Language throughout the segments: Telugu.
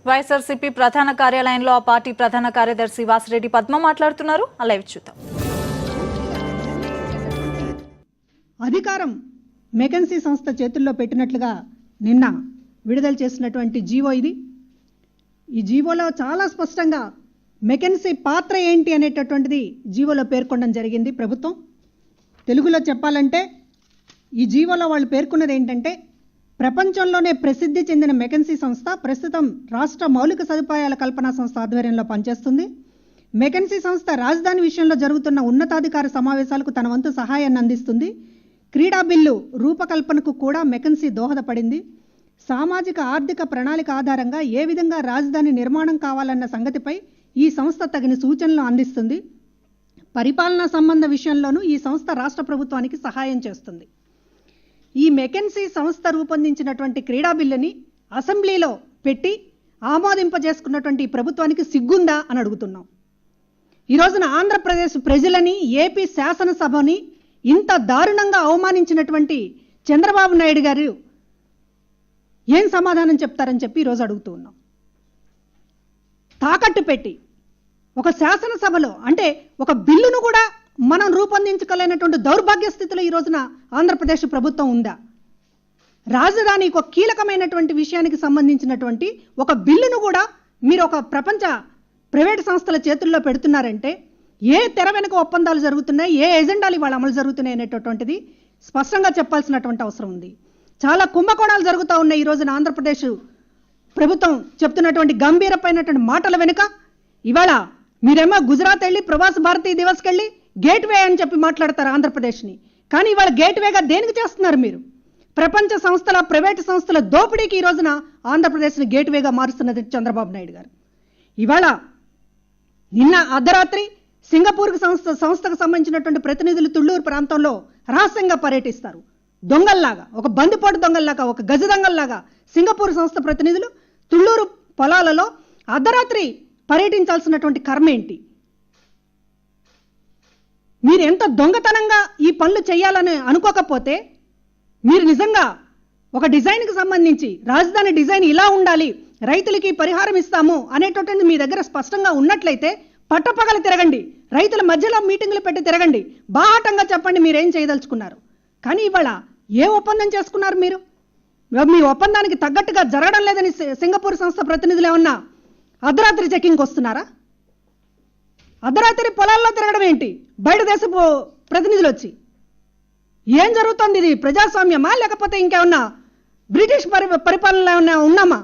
వైఎస్ఆర్సీపీ ప్రధాన కార్యాలయంలో ఆ పార్టీ ప్రధాన కార్యదర్శి వాసిరెడ్డి పద్మ మాట్లాడుతున్నారు. లైవ్ చూద్దాం. అధికారం మెకెన్సీ సంస్థ చేతుల్లో పెట్టినట్లుగా నిన్న విడుదల చేసినటువంటి జీవో ఇది. ఈ జీవోలో చాలా స్పష్టంగా మెకెన్సీ పాత్ర ఏంటి అనేటటువంటిది జీవోలో పేర్కొనడం జరిగింది ప్రభుత్వం. తెలుగులో చెప్పాలంటే ఈ జీవోలో వాళ్ళు పేర్కొన్నది ఏంటంటే, ప్రపంచంలోనే ప్రసిద్ధి చెందిన మెకెన్సీ సంస్థ ప్రస్తుతం రాష్ట్ర మౌలిక సదుపాయాల కల్పనా సంస్థ ఆధ్వర్యంలో పనిచేస్తుంది. మెకెన్సీ సంస్థ రాజధాని విషయంలో జరుగుతున్న ఉన్నతాధికార సమావేశాలకు తన వంతు సహాయాన్ని అందిస్తుంది. క్రీడా బిల్లు రూపకల్పనకు కూడా మెకెన్సీ దోహదపడింది. సామాజిక ఆర్థిక ప్రణాళిక ఆధారంగా ఏ విధంగా రాజధాని నిర్మాణం కావాలన్న సంగతిపై ఈ సంస్థ తగిన సూచనలు అందిస్తుంది. పరిపాలనా సంబంధ విషయంలోనూ ఈ సంస్థ రాష్ట్ర ప్రభుత్వానికి సహాయం చేస్తుంది. ఈ మెకెన్సీ సంస్థ రూపొందించినటువంటి క్రీడా బిల్లుని అసెంబ్లీలో పెట్టి ఆమోదింపజేసుకున్నటువంటి ప్రభుత్వానికి సిగ్గుందా అని అడుగుతున్నాం. ఈ రోజున ఆంధ్రప్రదేశ్ ప్రజలని, ఏపీ శాసనసభని ఇంత దారుణంగా అవమానించినటువంటి చంద్రబాబు నాయుడు గారు ఏం సమాధానం చెప్తారని చెప్పి ఈరోజు అడుగుతూ ఉన్నాం. తాకట్టు పెట్టి ఒక శాసనసభలో అంటే ఒక బిల్లును కూడా మనం రూపొందించగలిగినటువంటి దౌర్భాగ్య స్థితిలో ఈ రోజున ఆంధ్రప్రదేశ్ ప్రభుత్వం ఉందా? రాజధానికి ఒక కీలకమైనటువంటి విషయానికి సంబంధించినటువంటి ఒక బిల్లును కూడా మీరు ఒక ప్రపంచ ప్రైవేట్ సంస్థల చేతుల్లో పెడుతున్నారంటే ఏ తెర వెనుక ఒప్పందాలు జరుగుతున్నాయి, ఏ ఎజెండాలు ఇవాళ అమలు జరుగుతున్నాయి అనేటటువంటిది స్పష్టంగా చెప్పాల్సినటువంటి అవసరం ఉంది. చాలా కుంభకోణాలు జరుగుతూ ఉన్నాయి ఈ రోజున ఆంధ్రప్రదేశ్ ప్రభుత్వం చెప్తున్నటువంటి గంభీరమైనటువంటి మాటల వెనుక. ఇవాళ మీరేమో గుజరాత్ వెళ్ళి ప్రవాస భారతీయ దివస్కి వెళ్ళి గేట్వే అని చెప్పి మాట్లాడతారు ఆంధ్రప్రదేశ్ని. కానీ ఇవాళ గేట్వేగా దేనికి చేస్తున్నారు మీరు? ప్రపంచ సంస్థల, ప్రైవేటు సంస్థల దోపిడీకి ఈ రోజున ఆంధ్రప్రదేశ్ని గేట్వేగా మారుస్తున్నది చంద్రబాబు నాయుడు గారు. ఇవాళ నిన్న అర్ధరాత్రి సింగపూర్కి సంస్థకు సంబంధించినటువంటి ప్రతినిధులు తుళ్ళూరు ప్రాంతంలో రహస్యంగా పర్యటిస్తారు. దొంగల్లాగా, ఒక బందిపోటు దొంగల్లాగా, ఒక గజ దొంగల్లాగా సింగపూర్ సంస్థ ప్రతినిధులు తుళ్ళూరు పొలాలలో అర్ధరాత్రి పర్యటించాల్సినటువంటి కర్మ ఏంటి? మీరు ఎంత దొంగతనంగా ఈ పనులు చేయాలని అనుకోకపోతే, మీరు నిజంగా ఒక డిజైన్కి సంబంధించి రాజధాని డిజైన్ ఇలా ఉండాలి, రైతులకి పరిహారం ఇస్తాము అనేటటువంటి మీ దగ్గర స్పష్టంగా ఉన్నట్లయితే పట్టపగలు తిరగండి, రైతుల మధ్యలో మీటింగులు పెట్టి తిరగండి, బాహాటంగా చెప్పండి మీరేం చేయదలుచుకున్నారు. కానీ ఇవాళ ఏ ఒప్పందం చేసుకున్నారు మీరు? మీ ఒప్పందానికి తగ్గట్టుగా జరగడం లేదని సింగపూర్ సంస్థ ప్రతినిధులు ఏమన్నా అర్ధరాత్రి చెకింగ్కి వస్తున్నారా? అర్ధరాత్రి పొలాల్లో తిరగడం ఏంటి? బయట దేశపు ప్రతినిధులు వచ్చి ఏం జరుగుతుంది? ఇది ప్రజాస్వామ్యమా లేకపోతే ఇంకేమన్నా బ్రిటిష్ పరిపాలన ఏమన్నా ఉన్నామా?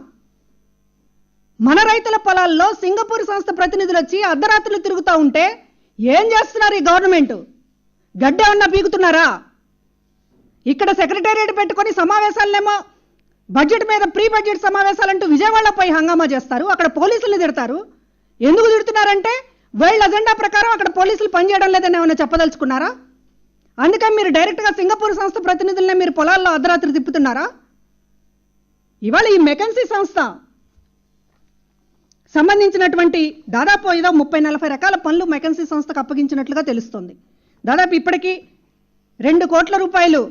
మన రైతుల పొలాల్లో సింగపూర్ సంస్థ ప్రతినిధులు వచ్చి అర్ధరాత్రులు తిరుగుతూ ఉంటే ఏం చేస్తున్నారు ఈ గవర్నమెంట్? గడ్డ ఏమన్నా పీకుతున్నారా? ఇక్కడ సెక్రటేరియట్ పెట్టుకొని సమావేశాలనేమో బడ్జెట్ మీద ప్రీ బడ్జెట్ సమావేశాలంటూ విజయవాడలో పోయి హంగామా చేస్తారు, అక్కడ పోలీసులు తిడతారు. ఎందుకు తిడుతున్నారంటే వరల్డ్ అజెండా ప్రకారం అక్కడ పోలీసులు పనిచేయడం లేదని ఏమైనా చెప్పదలుచుకున్నారా? అందుకని మీరు డైరెక్ట్గా సింగపూర్ సంస్థ ప్రతినిధులనే మీరు పొలాల్లో అర్ధరాత్రి తిప్పుతున్నారా? ఇవాళ ఈ మెకెన్సీ సంస్థ సంబంధించినటువంటి దాదాపు ఏదో 30-40 రకాల పనులు మెకెన్సీ సంస్థకు అప్పగించినట్లుగా తెలుస్తోంది. దాదాపు ఇప్పటికీ 2 కోట్ల రూపాయలు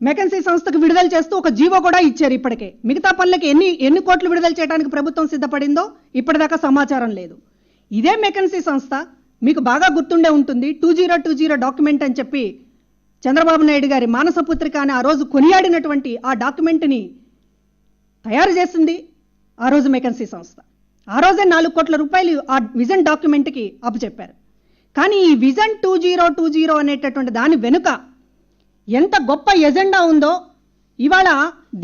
మెకెన్సీ సంస్థకు విడుదల చేస్తూ ఒక జీవో కూడా ఇచ్చారు. ఇప్పటికే మిగతా పనులకి ఎన్ని కోట్లు విడుదల చేయడానికి ప్రభుత్వం సిద్ధపడిందో ఇప్పటిదాకా సమాచారం లేదు. ఇదే మెకెన్సీ సంస్థ మీకు బాగా గుర్తుండే ఉంటుంది, 2020 డాక్యుమెంట్ అని చెప్పి చంద్రబాబు నాయుడు గారి మానసపుత్రిక అని ఆ రోజు కొనియాడినటువంటి ఆ డాక్యుమెంట్ని తయారు చేసింది ఆ రోజు మెకెన్సీ సంస్థ. ఆ రోజే 4 కోట్ల రూపాయలు ఆ విజన్ డాక్యుమెంట్కి అప్పచెప్పారు. కానీ ఈ విజన్ 2020 అనేటటువంటి దాని వెనుక ఎంత గొప్ప ఎజెండా ఉందో ఇవాళ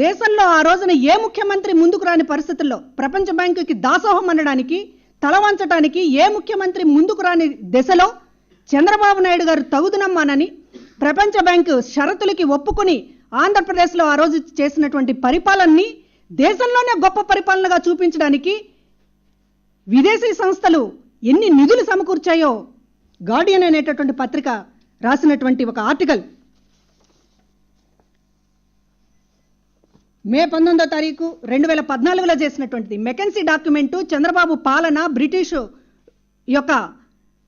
దేశంలో ఆ రోజున ఏ ముఖ్యమంత్రి ముందుకు రాని పరిస్థితుల్లో ప్రపంచ బ్యాంకుకి దాసోహం అనడానికి, తలవంచడానికి ఏ ముఖ్యమంత్రి ముందుకు రాని దశలో చంద్రబాబు నాయుడు గారు తగుదునమ్మానని ప్రపంచ బ్యాంకు షరతులకి ఒప్పుకుని ఆంధ్రప్రదేశ్లో ఆ రోజు చేసినటువంటి పరిపాలనని దేశంలోనే గొప్ప పరిపాలనగా చూపించడానికి విదేశీ సంస్థలు ఎన్ని నిధులు సమకూర్చాయో గార్డియన్ అనేటటువంటి పత్రిక రాసినటువంటి ఒక ఆర్టికల్ మే 19వ తారీఖు 2014లో చేసినటువంటిది. మెకెన్సీ డాక్యుమెంటు చంద్రబాబు పాలన, బ్రిటిషు యొక్క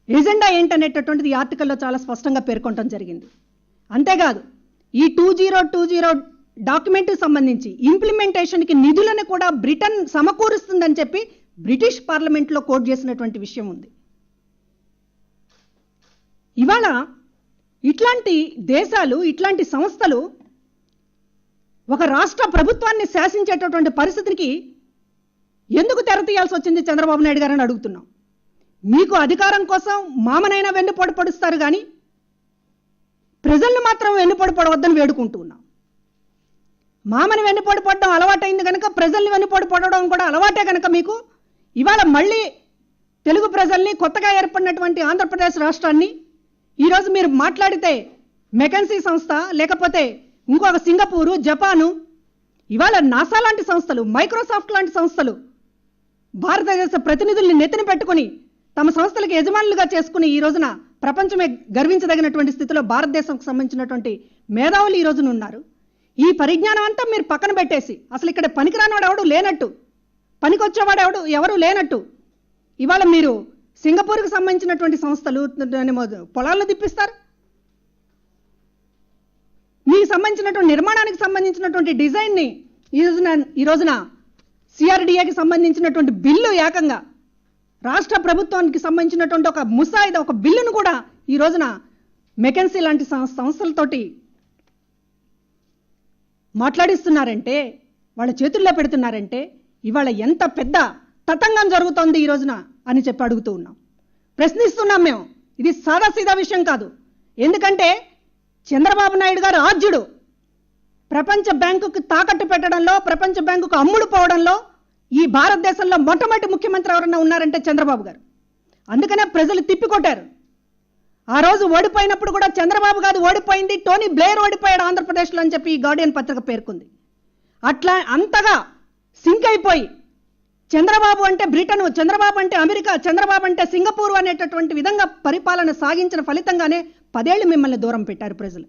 ఎజెండా ఏంటనేటటువంటిది ఈ ఆర్టికల్లో చాలా స్పష్టంగా పేర్కొనడం జరిగింది. అంతేకాదు ఈ 2020 డాక్యుమెంట్కి సంబంధించి ఇంప్లిమెంటేషన్కి నిధులను కూడా బ్రిటన్ సమకూరుస్తుందని చెప్పి బ్రిటిష్ పార్లమెంట్లో కోట్ చేసినటువంటి విషయం ఉంది. ఇవాళ ఇట్లాంటి దేశాలు, ఇట్లాంటి సంస్థలు ఒక రాష్ట్ర ప్రభుత్వాన్ని శాసించేటటువంటి పరిస్థితికి ఎందుకు తెరతీయాల్సి వచ్చింది చంద్రబాబు నాయుడు గారని అడుగుతున్నాం. మీకు అధికారం కోసం మామనైనా వెన్నుపోటు పొడుస్తారు కానీ ప్రజలను మాత్రం వెన్నుపోటు పొడవద్దని వేడుకుంటున్నాం. మామని వెన్నుపోటు పడడం అలవాటైంది కనుక ప్రజల్ని వెన్నుపోటు పడడం కూడా అలవాటే కనుక మీకు ఇవాళ మళ్ళీ తెలుగు ప్రజల్ని, కొత్తగా ఏర్పడినటువంటి ఆంధ్రప్రదేశ్ రాష్ట్రాన్ని ఈరోజు మీరు మాట్లాడితే మెకెన్సీ సంస్థ, లేకపోతే ఇంకొక సింగపూరు, జపాను, ఇవాళ నాసా లాంటి సంస్థలు, మైక్రోసాఫ్ట్ లాంటి సంస్థలు భారతదేశ ప్రతినిధుల్ని నెత్తిన పెట్టుకుని తమ సంస్థలకు యజమానులుగా చేసుకుని ఈ రోజున ప్రపంచమే గర్వించదగినటువంటి స్థితిలో భారతదేశంకు సంబంధించినటువంటి మేధావులు ఈ రోజున ఉన్నారు. ఈ పరిజ్ఞానం అంతా మీరు పక్కన పెట్టేసి అసలు ఇక్కడ పనికిరానివాడు ఎవడు లేనట్టు, పనికొచ్చేవాడు ఎవరు లేనట్టు ఇవాళ మీరు సింగపూర్కి సంబంధించినటువంటి సంస్థలు పొలాలను తిప్పిస్తారు. మీకు సంబంధించినటువంటి నిర్మాణానికి సంబంధించినటువంటి డిజైన్ని ఈ రోజున సిఆర్డిఏకి సంబంధించినటువంటి బిల్లు ఏకంగా రాష్ట్ర ప్రభుత్వానికి సంబంధించినటువంటి ఒక ముసాయిదా, ఒక బిల్లును కూడా ఈ రోజున మెకెన్సీ లాంటి సంస్థలతోటి మాట్లాడిస్తున్నారంటే, వాళ్ళ చేతుల్లో పెడుతున్నారంటే ఇవాళ ఎంత పెద్ద తతంగం జరుగుతోంది ఈ రోజున అని చెప్పి అడుగుతూ ఉన్నాం, ప్రశ్నిస్తున్నాం మేము. ఇది సాదాసీదా విషయం కాదు. ఎందుకంటే చంద్రబాబు నాయుడు గారు ఆద్యుడు. ప్రపంచ బ్యాంకుకు తాకట్టు పెట్టడంలో, ప్రపంచ బ్యాంకుకు అమ్ముడు పోవడంలో ఈ భారతదేశంలో మొట్టమొదటి ముఖ్యమంత్రి ఎవరన్నా ఉన్నారంటే చంద్రబాబు గారు. అందుకనే ప్రజలు తిప్పికొట్టారు. ఆ రోజు ఓడిపోయినప్పుడు కూడా చంద్రబాబు గారు ఓడిపోయింది, టోనీ బ్లేర్ ఓడిపోయాడు ఆంధ్రప్రదేశ్లో అని చెప్పి ఈ గార్డియన్ పత్రిక పేర్కొంది. అట్లా అంతగా సింక్ అయిపోయి చంద్రబాబు అంటే బ్రిటన్, చంద్రబాబు అంటే అమెరికా, చంద్రబాబు అంటే సింగపూర్ అనేటటువంటి విధంగా పరిపాలన సాగించిన ఫలితంగానే 10 ఏళ్ళు మిమ్మల్ని దూరం పెట్టారు ప్రజలు.